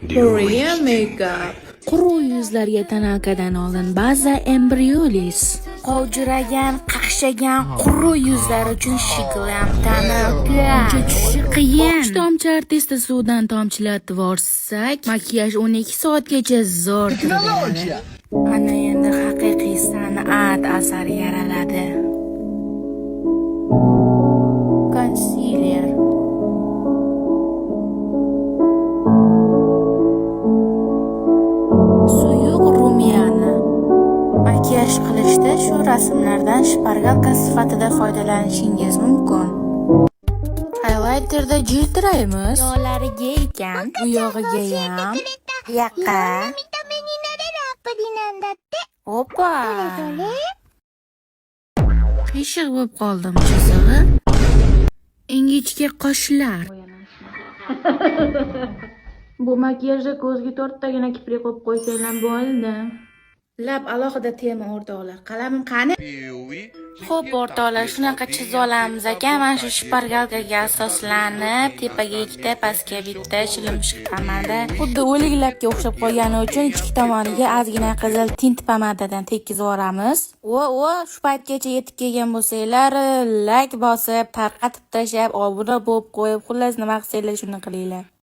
Korean makeup. Quruq yuzlarga tonalkadan oldin baza embriolis. Qovjiragan, qaqshagan quruq yuzlar uchun shiklam tonalka. Uncha tushishi qiyin. 3 tomchi artista suvdan tomchilatib yuborsak, makiyaj 12 soatgacha zo'r turadi. Ana endi haqiqiy san'at asari yaraladi. Concealer. Suyuq rumiyani. Makiyaj qilishda shu rasmlardan shpargalka sifatida foydalanishingiz mumkin. Highlighterda jildiraymiz. Yo'lariga ekan, bu yog'iga ham. Yaqa. Opa. Qiyshiq bo'lib qoldim chizig'i. Ingichka qoshlar. Bu makiyajda ko'zga 4 tagina kiprik qo'yib qo'ysanglar bo'ldi. Lab alohida tema o'rtoqlar. Qalamim qani? Xo'p o'rtoqlar, shunaqa chiza olamiz ekan. Mana shu shpargalkaga asoslanib, tepaga ikkita, pastga bitta shilimshiq pomada. Xuddi o'lik labga o'xshab qolgani uchun ichki tomoniga ozgina qizil tint pomadadan tekkizib yuboramiz. Shu paytgacha yetib kelgan bo'lsanglar, like bosib, tarqatib tashlab, obuna bo'lib qo'yib, xullas nima qilsanglar shuni qilinglar.